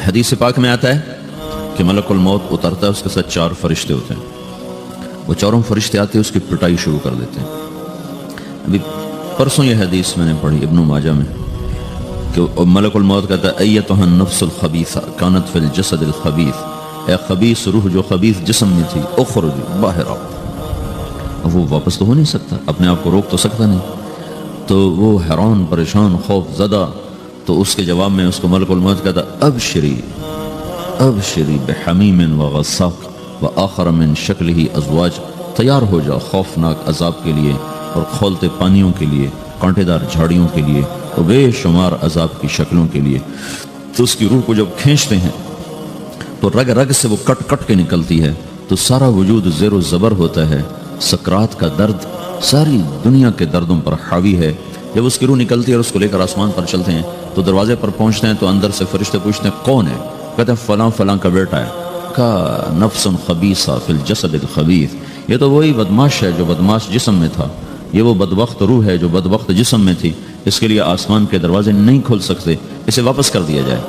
حدیث پاک میں آتا ہے کہ ملک الموت اترتا ہے، اس کے ساتھ 4 فرشتے ہوتے ہیں، وہ چاروں فرشتے آتے ہیں اس کی پٹائی شروع کر دیتے ہیں۔ ابھی پرسوں یہ حدیث میں نے پڑھی ابن ماجہ میں کہ ملک الموت کہتا ہے ایتھا النفس الخبیثہ کانت فی الجسد الخبیث، اے خبیث روح جو خبیث جسم میں تھی، اخرج باہر آؤ۔ اب وہ واپس تو ہو نہیں سکتا، اپنے آپ کو روک تو سکتا نہیں، تو وہ حیران پریشان خوف زدہ، تو اس کے جواب میں اس کو ملک الموت کہتا ابشری ابشری بحمیم وغساق وآخر من شکلہ ازواج، تیار ہو جا خوفناک عذاب کے لیے اور کھولتے پانیوں کے لیے، کانٹے دار جھاڑیوں کے لیے اور بے شمار عذاب کی شکلوں کے لیے۔ تو اس کی روح کو جب کھینچتے ہیں تو رگ رگ سے وہ کٹ کٹ کے نکلتی ہے، تو سارا وجود زیر و زبر ہوتا ہے، سکرات کا درد ساری دنیا کے دردوں پر حاوی ہے۔ جب اس کی روح نکلتی ہے اور اس کو لے کر آسمان پر چلتے ہیں تو دروازے پر پہنچتے ہیں تو اندر سے فرشتے پوچھتے ہیں کون ہے؟ کہتے ہیں فلاں فلاں کا بیٹا ہے۔ کا نفس خبیثہ فی الجسد الخبیث، یہ تو وہی بدماش ہے جو بدماش جسم میں تھا، یہ وہ بدبخت روح ہے جو بدبخت جسم میں تھی، اس کے لیے آسمان کے دروازے نہیں کھل سکتے، اسے واپس کر دیا جائے۔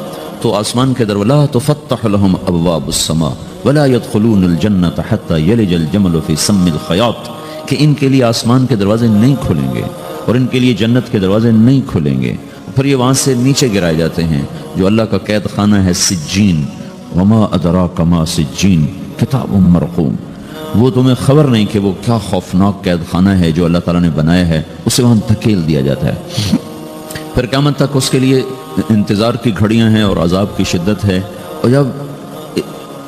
تو آسمان کے دروازے لا تفتح لهم ابواب السماء ولا يدخلون الجنة حتى يلج الجمل في سم الخياط، کہ ان کے لیے آسمان کے دروازے نہیں کھلیں گے اور ان کے لیے جنت کے دروازے نہیں کھلیں گے، پھر یہ وہاں سے نیچے گرائے جاتے ہیں جو اللہ کا قید خانہ ہے سجین، وما ادراک ما سجین کتاب مرقوم، وہ تمہیں خبر نہیں کہ وہ کیا خوفناک قید خانہ ہے جو اللہ تعالیٰ نے بنایا ہے، اسے وہاں دھکیل دیا جاتا ہے۔ پھر قیامت تک اس کے لیے انتظار کی گھڑیاں ہیں اور عذاب کی شدت ہے، اور جب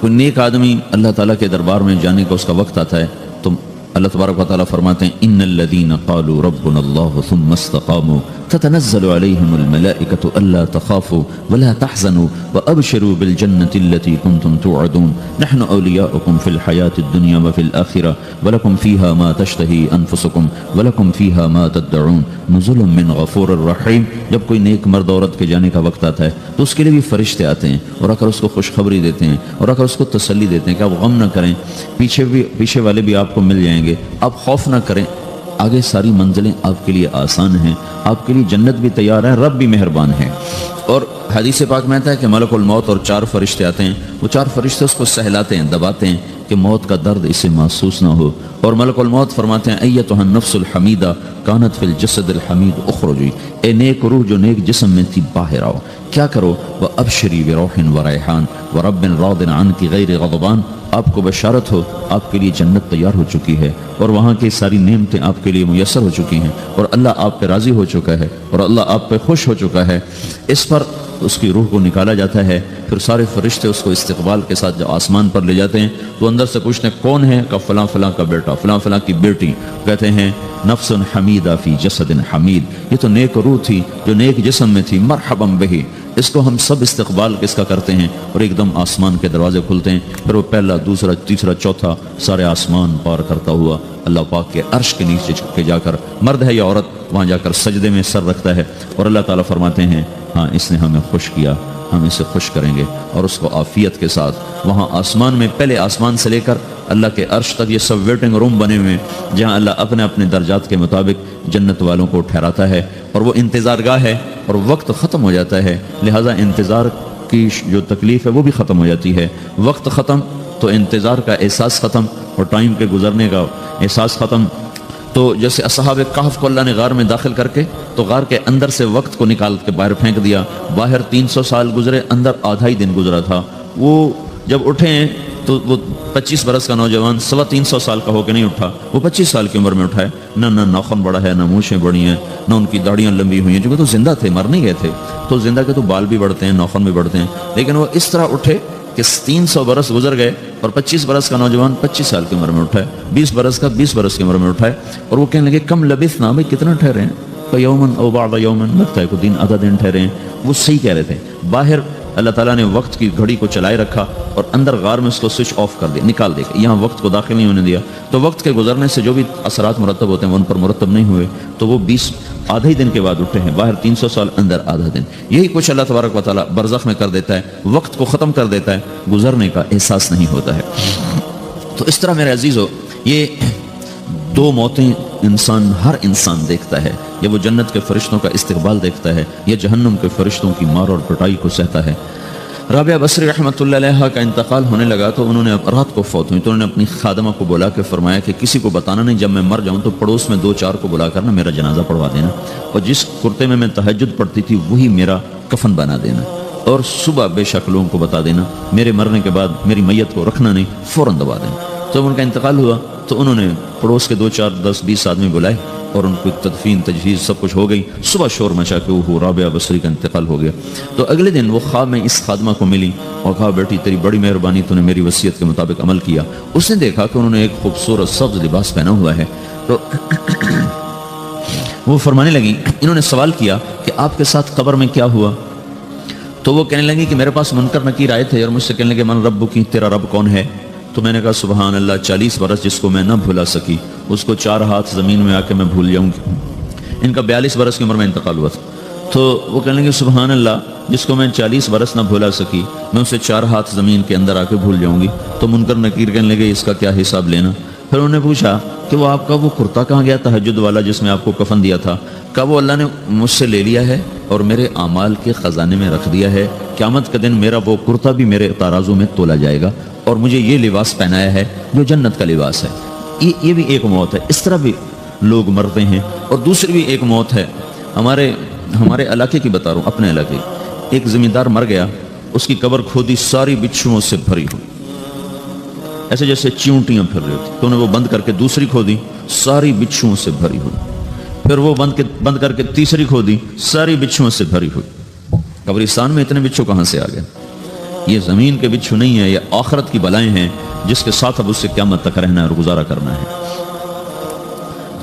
کوئی نیک آدمی اللہ تعالیٰ کے دربار میں جانے کا اس کا وقت آتا ہے تو اللہ تبارک و تعالیٰ فرماتے ہیں ان الذین قالوا ربنا اللہ ثم استقاموا تتنزل علیہم الملائکۃ الا تخافوا ولا تحزنوا وابشروا بالجنة التي كنتم توعدون نحن اولیاؤکم فی الحیاة الدنیا وفی الآخرہ ولکم فیہا ما تشتہی انفسکم ولکم فیہا ما تدعون نزل من غفور الرحیم۔ جب کوئی نیک مرد عورت کے جانے کا وقت آتا ہے تو اس کے لیے بھی فرشتے آتے ہیں اور آ کر اس کو خوشخبری دیتے ہیں اور آ کر اس کو تسلی دیتے ہیں کہ آپ غم نہ کریں، پیچھے والے بھی آپ کو مل جائیں گے، آپ خوف نہ کریں، آگے ساری منزلیں آپ کے لیے آسان ہیں، آپ کے لیے جنت بھی تیار ہے، رب بھی مہربان ہے۔ اور حدیث پاک میں آتا ہے کہ ملک الموت اور 4 فرشتے آتے ہیں، وہ 4 فرشتے اس کو سہلاتے ہیں، دباتے ہیں کہ موت کا درد اسے محسوس نہ ہو، اور ملک الموت فرماتے ہیں ایتھا النفس الحمیدہ کانت فی الجسد الحمید اخرجی، اے نیک روح جو نیک جسم میں تھی باہر آؤ، کیا کرو؟ وابشری بروح وریحان ورب راض عنک غیر غضبان، آپ کو بشارت ہو آپ کے لیے جنت تیار ہو چکی ہے اور وہاں کی ساری نعمتیں آپ کے لیے میسر ہو چکی ہیں اور اللہ آپ پہ راضی ہو چکا ہے اور اللہ آپ پہ خوش ہو چکا ہے۔ اس پر اس کی روح کو نکالا جاتا ہے، پھر سارے فرشتے اس کو استقبال کے ساتھ جب آسمان پر لے جاتے ہیں تو اندر سے پوچھتے ہیں کون ہے؟ کہ فلاں فلاں کا بیٹا، فلاں فلاں کی بیٹی۔ کہتے ہیں نفس حمیدہ فی جسد حمید، یہ تو نیک روح تھی جو نیک جسم میں تھی، مرحبا بہی، اس کو ہم سب استقبال کس کا کرتے ہیں، اور ایک دم آسمان کے دروازے کھلتے ہیں، پھر وہ پہلا دوسرا تیسرا چوتھا سارے آسمان پار کرتا ہوا اللہ پاک کے عرش کے نیچے چھپ کے جا کر، مرد ہے یا عورت، وہاں جا کر سجدے میں سر رکھتا ہے اور اللہ تعالیٰ فرماتے ہیں ہاں اس نے ہمیں خوش کیا، ہم اسے خوش کریں گے، اور اس کو عافیت کے ساتھ وہاں آسمان میں، پہلے آسمان سے لے کر اللہ کے عرش تک یہ سب ویٹنگ روم بنے ہوئے ہیں جہاں اللہ اپنے اپنے درجات کے مطابق جنت والوں کو ٹھہراتا ہے، اور وہ انتظار گاہ ہے اور وقت ختم ہو جاتا ہے، لہٰذا انتظار کی جو تکلیف ہے وہ بھی ختم ہو جاتی ہے، وقت ختم تو انتظار کا احساس ختم اور ٹائم کے گزرنے کا احساس ختم۔ تو جیسے اصحاب کہف کو اللہ نے غار میں داخل کر کے تو غار کے اندر سے وقت کو نکال کے باہر پھینک دیا، باہر 300 سال گزرے، اندر آدھا ہی دن گزرا تھا، وہ جب اٹھے ہیں تو وہ 25 برس کا نوجوان 325 سال کا ہو کے نہیں اٹھا، وہ 25 سال کی عمر میں اٹھا ہے، نہ ناخن بڑا ہے، نہ مونچھیں بڑی ہیں، نہ ان کی داڑیاں لمبی ہوئی ہیں، چونکہ تو زندہ تھے، مر نہیں گئے تھے، تو زندہ کے تو بال بھی بڑھتے ہیں، ناخن بھی بڑھتے ہیں، لیکن وہ اس طرح اٹھے کہ 300 برس گزر گئے اور 25 برس کا نوجوان 25 سال کی عمر میں اٹھا ہے، 20 برس کا 20 برس کی عمر میں اٹھا ہے، اور وہ کہنے لگے کم لبثنا، بھائی کتنا ٹھہرے ہیں؟ یومن او بعض یومن، لگتا ہے کوئی دن آدھا دن ٹھہرے ہیں۔ وہ صحیح کہہ رہے تھے، باہر اللہ تعالیٰ نے وقت کی گھڑی کو چلائے رکھا اور اندر غار میں اس کو سوئچ آف کر دیا، نکال دیا، یہاں وقت کو داخل نہیں ہونے دیا، تو وقت کے گزرنے سے جو بھی اثرات مرتب ہوتے ہیں وہ ان پر مرتب نہیں ہوئے، تو وہ 20 آدھے ہی دن کے بعد اٹھے ہیں، باہر 300 سال، اندر آدھا دن۔ یہی کچھ اللہ تبارک و تعالیٰ برزخ میں کر دیتا ہے، وقت کو ختم کر دیتا ہے، گزرنے کا احساس نہیں ہوتا ہے۔ تو اس طرح میرے عزیزو، یہ 2 موتیں ہر انسان دیکھتا ہے، یا وہ جنت کے فرشتوں کا استقبال دیکھتا ہے یا جہنم کے فرشتوں کی مار اور پٹائی کو سہتا ہے۔ رابعہ بصری رحمۃ اللہ علیہ کا انتقال ہونے لگا تو انہوں نے رات کو فوت ہوئی تو انہوں نے اپنی خادمہ کو بلا کے فرمایا کہ کسی کو بتانا نہیں، جب میں مر جاؤں تو پڑوس میں 2-4 کو بلا کر نا میرا جنازہ پڑھوا دینا، اور جس کرتے میں تہجد پڑھتی تھی وہی میرا کفن بنا دینا، اور صبح بے شک لوگوں کو بتا دینا میرے مرنے کے بعد میری میت کو رکھنا نہیں، فوراً دبا دینا۔ جب ان کا انتقال ہوا تو انہوں نے پڑوس کے 2-4-10-20 آدمی بلائے اور ان کو تدفین تجہیز سب کچھ ہو گئی۔ صبح شور مچا کہ وہ رابعہ بصری کا انتقال ہو گیا۔ تو اگلے دن وہ خواب میں اس خادمہ کو ملی اور کہا بیٹی تیری بڑی مہربانی، تو نے میری وصیت کے مطابق عمل کیا۔ اس نے دیکھا کہ انہوں نے ایک خوبصورت سبز لباس پہنا ہوا ہے، تو وہ فرمانے لگی، انہوں نے سوال کیا کہ آپ کے ساتھ قبر میں کیا ہوا؟ تو وہ کہنے لگی کہ میرے پاس منکر نکیر آئے تھے اور مجھ سے کہنے لگے من رب کی، تیرا رب کون ہے؟ تو میں نے کہا سبحان اللہ، 40 برس جس کو میں نہ بھلا سکی اس کو 4 ہاتھ زمین میں آ کے میں بھول جاؤں گی۔ ان کا 42 برس کی عمر میں انتقال ہوا تھا۔ تو وہ کہنے لگے سبحان اللہ، جس کو میں 40 برس نہ بھلا سکی میں اسے 4 ہاتھ زمین کے اندر آ کے بھول جاؤں گی۔ تو منکر نکیر کہنے لگے اس کا کیا حساب لینا؟ پھر انہوں نے پوچھا کہ وہ آپ کا وہ کرتا کہاں گیا تہجد والا جس میں آپ کو کفن دیا تھا؟ کہا وہ اللہ نے مجھ سے لے لیا ہے اور میرے اعمال کے خزانے میں رکھ دیا ہے، قیامت کے دن میرا وہ کرتا بھی میرے ترازو میں تولا جائے گا اور مجھے یہ لباس پہنایا ہے جو جنت کا لباس ہے۔ یہ بھی ایک موت ہے، اس طرح بھی لوگ مرتے ہیں۔ اور دوسری بھی ایک موت ہے، ہمارے علاقے کی بتا رہا ہوں، اپنے علاقے کی۔ ایک زمیندار مر گیا، اس کی قبر کھودی، ساری بچھوؤں سے بھری ہوئی، ایسے جیسے چیونٹیاں پھر رہی ہوتی، تو انہیں وہ بند کر کے دوسری کھودی، ساری بچھوؤں سے بھری ہوئی، پھر وہ بند کر کے تیسری کھودی، ساری بچھوؤں سے بھری ہوئی۔ قبرستان میں اتنے بچھو کہاں سے آ گئے؟ یہ زمین کے بچھو نہیں ہے، یہ آخرت کی بلائیں ہیں جس کے ساتھ اب اس سے قیامت تک رہنا ہے اور گزارا کرنا ہے۔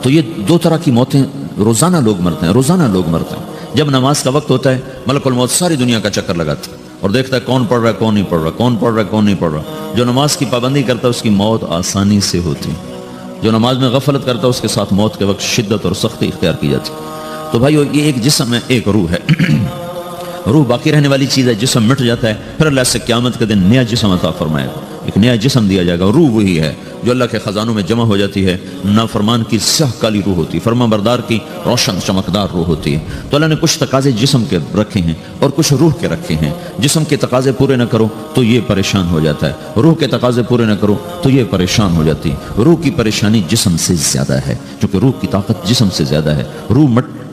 تو یہ 2 طرح کی موتیں روزانہ لوگ مرتے ہیں، روزانہ لوگ مرتے ہیں۔ جب نماز کا وقت ہوتا ہے ملک الموت ساری دنیا کا چکر لگاتا ہے اور دیکھتا ہے کون پڑھ رہا ہے کون نہیں پڑھ رہا، کون پڑھ رہا ہے کون نہیں پڑھ رہا۔ جو نماز کی پابندی کرتا ہے اس کی موت آسانی سے ہوتی، جو نماز میں غفلت کرتا ہے اس کے ساتھ موت کے وقت شدت اور سختی اختیار کی جاتی۔ تو بھائیو یہ ایک جسم ہے، ایک روح ہے۔ روح باقی رہنے والی چیز ہے، جسم مٹ جاتا ہے، پھر اللہ سے قیامت کے دن نیا جسم عطا فرمائے گا، ایک نیا جسم دیا جائے گا۔ روح وہی ہے جو اللہ کے خزانوں میں جمع ہو جاتی ہے۔ نافرمان کی سیاہ کالی روح ہوتی ہے، فرمان بردار کی روشن چمکدار روح ہوتی ہے۔ تو اللہ نے کچھ تقاضے جسم کے رکھے ہیں اور کچھ روح کے رکھے ہیں۔ جسم کے تقاضے پورے نہ کرو تو یہ پریشان ہو جاتا ہے، روح کے تقاضے پورے نہ کرو تو یہ پریشان ہو جاتی ہے۔ روح کی پریشانی جسم سے زیادہ ہے، کیونکہ روح کی طاقت جسم سے زیادہ ہے۔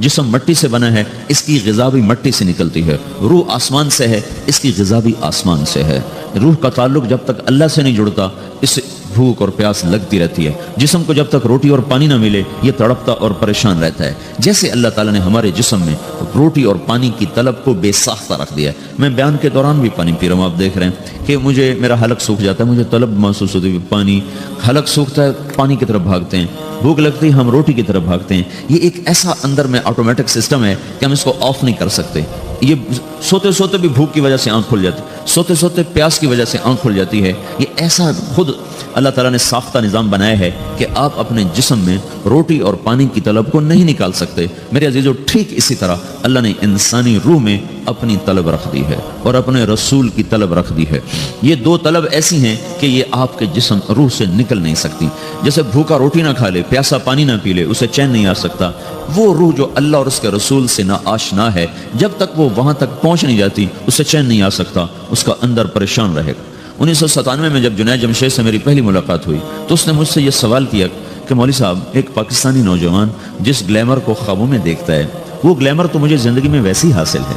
جسم مٹی سے بنا ہے، اس کی غذا بھی مٹی سے نکلتی ہے۔ روح آسمان سے ہے، اس کی غذا بھی آسمان سے ہے۔ روح کا تعلق جب تک اللہ سے نہیں جڑتا اس بھوک اور پیاس لگتی رہتی ہے۔ جسم کو جب تک روٹی اور پانی نہ ملے یہ تڑپتا اور پریشان رہتا ہے۔ جیسے اللہ تعالیٰ نے ہمارے جسم میں روٹی اور پانی کی طلب کو بے ساختہ رکھ دیا ہے۔ میں بیان کے دوران بھی پانی پی رہا ہوں، آپ دیکھ رہے ہیں کہ مجھے میرا حلق سوکھ جاتا ہے، مجھے طلب محسوس ہوتی ہے پانی، حلق سوکھتا ہے پانی کی طرف بھاگتے ہیں، بھوک لگتی ہے ہم روٹی کی طرف بھاگتے ہیں۔ یہ ایک ایسا اندر میں آٹومیٹک سسٹم ہے کہ ہم اس کو آف نہیں کر سکتے۔ یہ سوتے سوتے بھی بھوک کی وجہ سے آنکھ کھل جاتی ہے، سوتے سوتے پیاس کی وجہ سے آنکھ کھل جاتی ہے۔ یہ ایسا خود اللہ تعالیٰ نے ساختہ نظام بنایا ہے کہ آپ اپنے جسم میں روٹی اور پانی کی طلب کو نہیں نکال سکتے۔ میرے عزیزو ٹھیک اسی طرح اللہ نے انسانی روح میں اپنی طلب رکھ دی ہے اور اپنے رسول کی طلب رکھ دی ہے۔ یہ 2 طلب ایسی ہیں کہ یہ آپ کے جسم روح سے نکل نہیں سکتی۔ جیسے بھوکا روٹی نہ کھا لے، پیاسا پانی نہ پی لے، اسے چین نہیں آ سکتا۔ وہ روح جو اللہ اور اس کے رسول سے نا آشنا ہے، جب تک وہ وہاں تک پہنچ نہیں جاتی اسے چین نہیں آ سکتا، اس کا اندر پریشان رہے گا۔ 1997 میں جب جنید جمشید سے میری پہلی ملاقات ہوئی تو اس نے مجھ سے یہ سوال کیا کہ مولوی صاحب، ایک پاکستانی نوجوان جس گلیمر کو خوابوں میں دیکھتا ہے وہ گلیمر تو مجھے زندگی میں ویسی حاصل ہے،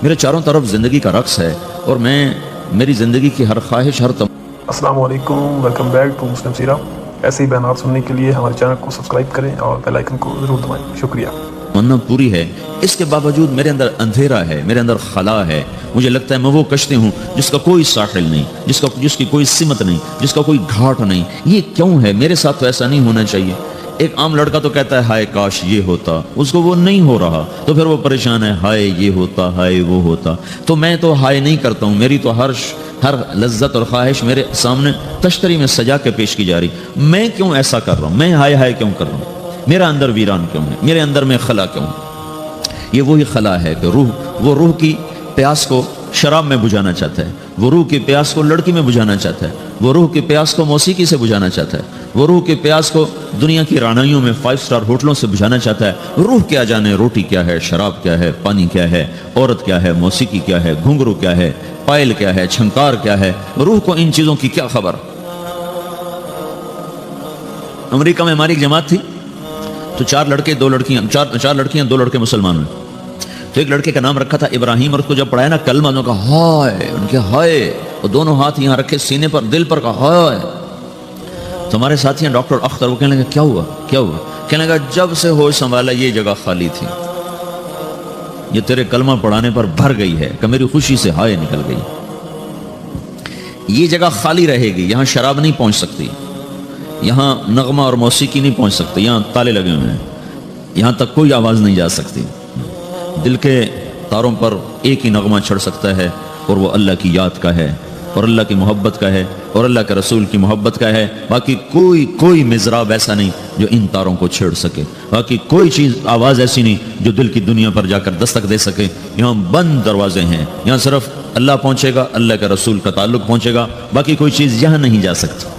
میرے چاروں طرف زندگی کا رقص ہے اور میری زندگی کی ہر خواہش السلام علیکم، ویلکم بیک ٹو مسلم سیرہ۔ ایسے ہی بیانات سننے کے لیے ہمارے چینل کو سبسکرائب کریں اور بیل آئیکن کو ضرور دبائیں۔ شکریہ۔ تمنا پوری ہے، اس کے باوجود میرے اندر اندھیرا ہے، میرے اندر خلا ہے۔ مجھے لگتا ہے میں وہ کشتی ہوں جس کا کوئی ساحل نہیں، جس کی کوئی سمت نہیں، جس کا کوئی گھاٹ نہیں۔ یہ کیوں ہے؟ میرے ساتھ تو ایسا نہیں ہونا چاہیے۔ ایک عام لڑکا تو کہتا ہے ہائے کاش یہ ہوتا، اس کو وہ نہیں ہو رہا تو پھر وہ پریشان ہے، ہائے یہ ہوتا، ہائے وہ ہوتا۔ تو میں تو ہائے نہیں کرتا ہوں، میری تو ہر لذت اور خواہش میرے سامنے تشتری میں سجا کے پیش کی جا رہی۔ میں کیوں ایسا کر رہا ہوں؟ میں ہائے ہائے کیوں کر رہا ہوں؟ میرا اندر ویران کیوں ہے؟ میرے اندر میں خلا کیوں ہے؟ یہ وہی خلا ہے کہ روح کی پیاس کو شراب میں بجھانا چاہتا ہے، وہ روح کی پیاس کو لڑکی میں بجھانا چاہتا ہے، وہ روح کی پیاس کو موسیقی سے بجھانا چاہتا ہے، وہ روح کی پیاس کو دنیا کی رانائیوں میں 5 اسٹار ہوٹلوں سے بجھانا چاہتا ہے۔ روح کیا جانے روٹی کیا ہے، شراب کیا ہے، پانی کیا ہے، عورت کیا ہے، موسیقی کیا ہے، گھنگرو کیا ہے، پائل کیا ہے، چھنکار کیا ہے، روح کو ان چیزوں کی کیا خبر۔ امریکہ میں ہماری ایک جماعت تھی تو 4 لڑکے 2 لڑکیاں، 4 لڑکیاں 2 لڑکے مسلمان ہوئے۔ تو ایک لڑکے کا نام رکھا تھا ابراہیم، اور اس کو جب پڑھایا نا کلمہ، انہوں نے کہا ہائے، ان کے ہائے، اور دونوں ہاتھ یہاں رکھے سینے پر، دل پر، کہا ہائے۔ تو ہمارے ساتھی ہیں ڈاکٹر اختر، وہ کہنے لگا کیا ہوا کیا ہوا؟ کہنے لگا جب سے ہوش سنبھالا یہ جگہ خالی تھی، یہ تیرے کلمہ پڑھانے پر بھر گئی ہے کہ میری خوشی سے ہائے نکل گئی۔ یہ جگہ خالی رہے گی، یہاں شراب نہیں پہنچ سکتی، یہاں نغمہ اور موسیقی نہیں پہنچ سکتے، یہاں تالے لگے ہوئے ہیں، یہاں تک کوئی آواز نہیں جا سکتی۔ دل کے تاروں پر ایک ہی نغمہ چڑھ سکتا ہے، اور وہ اللہ کی یاد کا ہے، اور اللہ کی محبت کا ہے، اور اللہ کے رسول کی محبت کا ہے۔ باقی کوئی مزراب ایسا نہیں جو ان تاروں کو چھیڑ سکے، باقی کوئی چیز آواز ایسی نہیں جو دل کی دنیا پر جا کر دستک دے سکے۔ یہاں بند دروازے ہیں، یہاں صرف اللہ پہنچے گا، اللہ کے رسول کا تعلق پہنچے گا، باقی کوئی چیز یہاں نہیں جا سکتی۔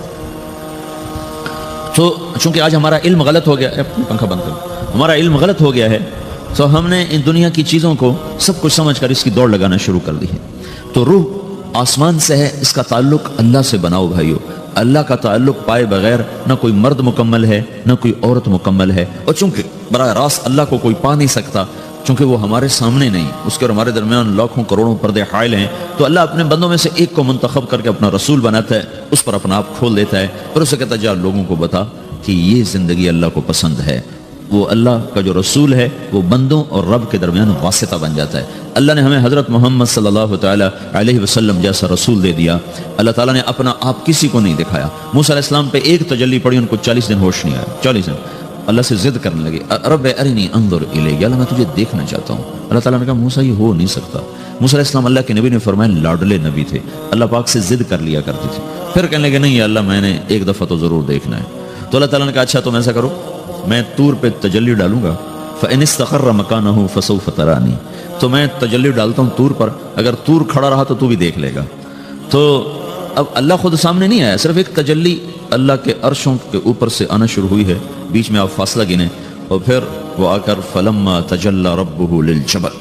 تو چونکہ آج ہمارا علم غلط ہو گیا ہے، پنکھا بند کرو، ہمارا علم غلط ہو گیا ہے، تو ہم نے ان دنیا کی چیزوں کو سب کچھ سمجھ کر اس کی دوڑ لگانا شروع کر دی ہے۔ تو روح آسمان سے ہے، اس کا تعلق اللہ سے بناؤ بھائیو۔ اللہ کا تعلق پائے بغیر نہ کوئی مرد مکمل ہے، نہ کوئی عورت مکمل ہے، اور چونکہ براہ راست اللہ کو کوئی پا نہیں سکتا، چونکہ وہ ہمارے سامنے نہیں، اس کے اور ہمارے درمیان لاکھوں کروڑوں پردے حائل ہیں، تو اللہ اپنے بندوں میں سے ایک کو منتخب کر کے اپنا رسول بناتا ہے، اس پر اپنا آپ کھول دیتا ہے، پھر اسے کہتا ہے جا لوگوں کو بتا کہ یہ زندگی اللہ کو پسند ہے۔ وہ اللہ کا جو رسول ہے وہ بندوں اور رب کے درمیان واسطہ بن جاتا ہے۔ اللہ نے ہمیں حضرت محمد صلی اللہ تعالی علیہ وسلم جیسا رسول دے دیا۔ اللہ تعالیٰ نے اپنا آپ کسی کو نہیں دکھایا۔ موسیٰ علیہ السلام پہ ایک تجلی پڑی، ان کو 40 دن ہوش نہیں آیا، 40 دن اللہ سے ضد کرنے لگے، رب ارنی انظر الیک، اللہ میں تجھے دیکھنا چاہتا ہوں۔ اللہ تعالیٰ نے کہا موسیٰ یہ ہو نہیں سکتا۔ موسیٰ علیہ السلام اللہ کے نبی نے فرمایا لاڈلے نبی تھے، اللہ پاک سے ضد کر لیا کرتے تھے، پھر کہنے لگے نہیں اللہ میں نے ایک دفعہ تو ضرور دیکھنا ہے۔ تو اللہ تعالیٰ نے کہا اچھا تم ایسا کرو، میں طور پہ تجلی ڈالوں گا، فَإِنِ اسْتَقَرَّ مَكَانَهُ فَسَوْفَ تَرَانِي، تو میں تجلی ڈالتا ہوں طور پر، اگر طور کھڑا رہا تو بھی دیکھ لے گا۔ تو اب اللہ خود سامنے نہیں آیا، صرف ایک تجلی اللہ کے عرشوں کے اوپر سے آنا شروع ہوئی ہے، بیچ میں آپ فاصلہ گنے، اور پھر وہ آ کر فَلَمَّا تَجَلَّى رَبُّهُ لِلْجَبَلِ،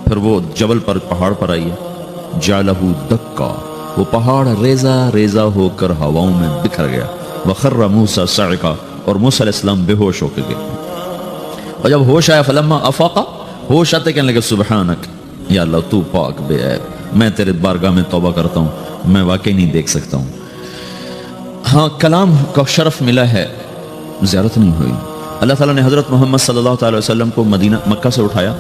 پھر وہ جبل پر پہاڑ پر آئی ہے، جَعَلَهُ دَكَّا، وہ پہاڑ ریزہ ریزہ ہو کر ہواؤں میں بکھر گیا، وَخَرَّ مُوسَى صَعِقًا، اور موسیٰ علیہ السلام بے ہوش ہو کے گئے۔ اور جب ہوش آیا فلما افاقا، ہوش آتے کہنے لگے سبحانک یا اللہ تو پاک بے عیب، میں تیرے بارگاہ میں توبہ کرتا ہوں، میں واقعی نہیں دیکھ سکتا ہوں۔ ہاں کلام کا شرف ملا ہے، زیارت نہیں ہوئی۔ اللہ تعالیٰ نے حضرت محمد صلی اللہ تعالی وسلم کو مکہ سے اٹھایا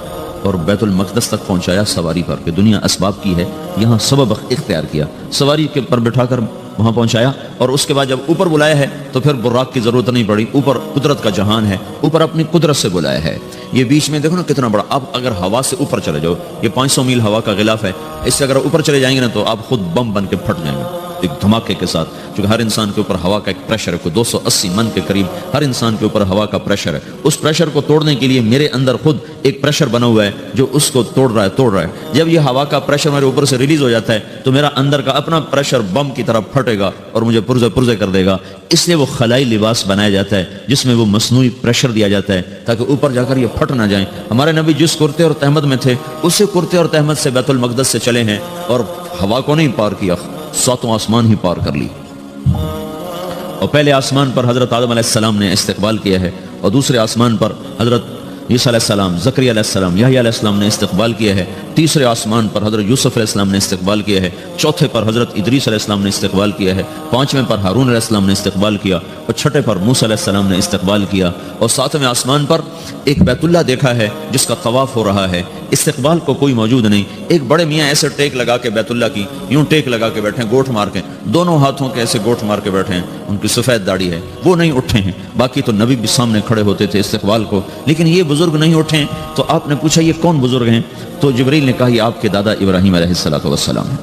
اور بیت المقدس تک پہنچایا سواری پر، کہ دنیا اسباب کی ہے، یہاں سبب اختیار کیا، سواری کے پر بٹھا کر وہاں پہنچایا، اور اس کے بعد جب اوپر بلایا ہے تو پھر براق کی ضرورت نہیں پڑی، اوپر قدرت کا جہان ہے، اوپر اپنی قدرت سے بلایا ہے۔ یہ بیچ میں دیکھو نا کتنا بڑا، اب اگر ہوا سے اوپر چلے جاؤ، یہ 500 میل ہوا کا غلاف ہے، اس سے اگر اوپر چلے جائیں گے نا تو آپ خود بم بن کے پھٹ جائیں گے ایک دھماکے کے ساتھ، کیونکہ ہر انسان کے اوپر ہوا کا ایک پریشر ہے، کوئی 280 من کے قریب ہر انسان کے اوپر ہوا کا پریشر ہے۔ اس پریشر کو توڑنے کے لیے میرے اندر خود ایک پریشر بنا ہوا ہے جو اس کو توڑ رہا ہے۔ جب یہ ہوا کا پریشر میرے اوپر سے ریلیز ہو جاتا ہے تو میرا اندر کا اپنا پریشر بم کی طرح پھٹے گا اور مجھے پرزے کر دے گا۔ اس لیے وہ خلائی لباس بنایا جاتا ہے جس میں وہ مصنوعی پریشر دیا جاتا ہے تاکہ اوپر جا کر یہ پھٹ نہ جائیں۔ ہمارے نبی جس کرتے اور تہمت میں تھے اسی کرتے اور تہمت سے بیت المقدس سے چلے ہیں، اور ہوا کو نہیں پار کیا، 7 آسمان ہی پار کر لی۔ اور پہلے آسمان پر حضرت آدم علیہ السلام نے استقبال کیا ہے، اور دوسرے آسمان پر حضرت عیسیٰ علیہ السلام، زکریا علیہ السلام، یحییٰ علیہ السلام نے استقبال کیا ہے، تیسرے آسمان پر حضرت یوسف علیہ السلام نے استقبال کیا ہے، چوتھے پر حضرت ادریس علیہ السلام نے استقبال کیا ہے، پانچویں پر ہارون علیہ السلام نے استقبال کیا، اور چھٹے پر موسیٰ علیہ السلام نے استقبال کیا، اور ساتویں آسمان پر ایک بیت اللہ دیکھا ہے جس کا طواف ہو رہا ہے۔ استقبال کو کوئی موجود نہیں، ایک بڑے میاں ایسے ٹیک لگا کے بیت اللہ کی یوں ٹیک لگا کے بیٹھے ہیں، گوٹھ مار کے، دونوں ہاتھوں کے ایسے گوٹھ مار کے بیٹھے ہیں، ان کی سفید داڑھی ہے، وہ نہیں اٹھے ہیں، باقی تو نبی بھی سامنے کھڑے ہوتے تھے استقبال کو، لیکن یہ بزرگ نہیں اٹھے ہیں۔ تو آپ نے پوچھا یہ کون بزرگ ہیں؟ تو جبریل نے کہا یہ آپ کے دادا ابراہیم علیہ السلام ہیں۔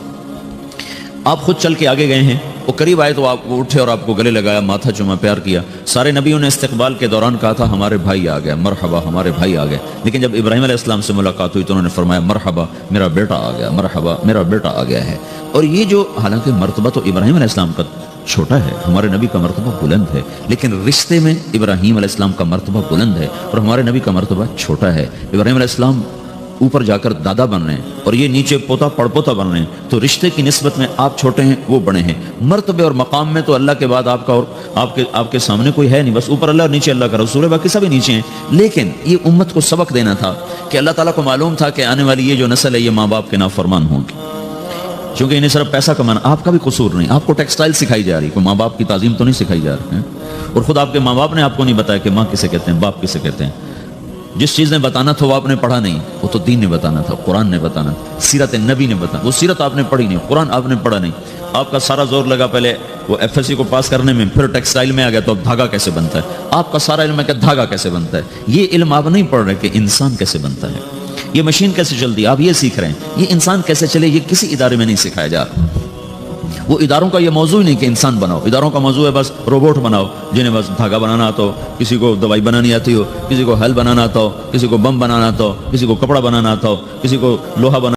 آپ خود چل کے آگے گئے ہیں وہ قریب آئے تو آپ وہ اٹھے اور آپ کو گلے لگایا, ماتھا چوما, پیار کیا. سارے نبیوں نے استقبال کے دوران کہا تھا ہمارے بھائی آ گئے, مرحبا ہمارے بھائی آ گئے. لیکن جب ابراہیم علیہ السلام سے ملاقات ہوئی تو انہوں نے فرمایا مرحبا میرا بیٹا آ گیا, مرحبا میرا بیٹا آ گیا ہے. اور یہ جو حالانکہ مرتبہ تو ابراہیم علیہ السلام کا چھوٹا ہے, ہمارے نبی کا مرتبہ بلند ہے, لیکن رشتے میں ابراہیم علیہ السلام کا مرتبہ بلند ہے اور ہمارے نبی کا مرتبہ چھوٹا ہے. ابراہیم علیہ السلام اوپر جا کر دادا بن رہے ہیں اور یہ نیچے پوتا پڑ پوتا بن رہے ہیں, تو رشتے کی نسبت میں آپ چھوٹے ہیں وہ بڑے ہیں. مرتبے اور مقام میں تو اللہ کے بعد آپ کا اور آپ کے سامنے کوئی ہے نہیں, بس اوپر اللہ اور نیچے اللہ کا رسول ہے, باقی سبھی نیچے ہیں. لیکن یہ امت کو سبق دینا تھا کہ اللہ تعالیٰ کو معلوم تھا کہ آنے والی یہ جو نسل ہے یہ ماں باپ کے نافرمان ہوں گی, کیونکہ انہیں صرف پیسہ کمانا. آپ کا بھی قصور نہیں, آپ کو ٹیکسٹائل سکھائی جا رہی, کوئی ماں باپ کی تعظیم تو نہیں سکھائی جا رہی ہے. اور خود آپ کے ماں باپ نے آپ کو نہیں بتایا کہ ماں کسے کہتے ہیں, باپ کسے کہتے ہیں. جس چیز نے بتانا تھا وہ آپ نے پڑھا نہیں, وہ تو دین نے بتانا تھا, قرآن نے بتانا تھا, سیرت نبی نے بتانا. وہ سیرت آپ نے پڑھی نہیں, قرآن آپ نے پڑھا نہیں. آپ کا سارا زور لگا پہلے وہ ایف ایس سی کو پاس کرنے میں, پھر ٹیکسٹائل میں آ گیا تو اب دھاگا کیسے بنتا ہے. آپ کا سارا علم ہے کہ دھاگا کیسے بنتا ہے. یہ علم آپ نہیں پڑھ رہے کہ انسان کیسے بنتا ہے, یہ مشین کیسے چلتی ہے, آپ یہ سیکھ رہے ہیں. یہ انسان کیسے چلے یہ کسی ادارے میں نہیں سکھایا جا رہا. وہ اداروں کا یہ موضوع ہی نہیں کہ انسان بناؤ, اداروں کا موضوع ہے بس روبوٹ بناؤ جنہیں بس دھاگا بنانا آتا ہو, کسی کو دوائی بنانی آتی ہو, کسی کو حل بنانا آتا ہو, کسی کو بم بنانا آتا ہو, کسی کو کپڑا بنانا آتا ہو, کسی کو لوہا بنانا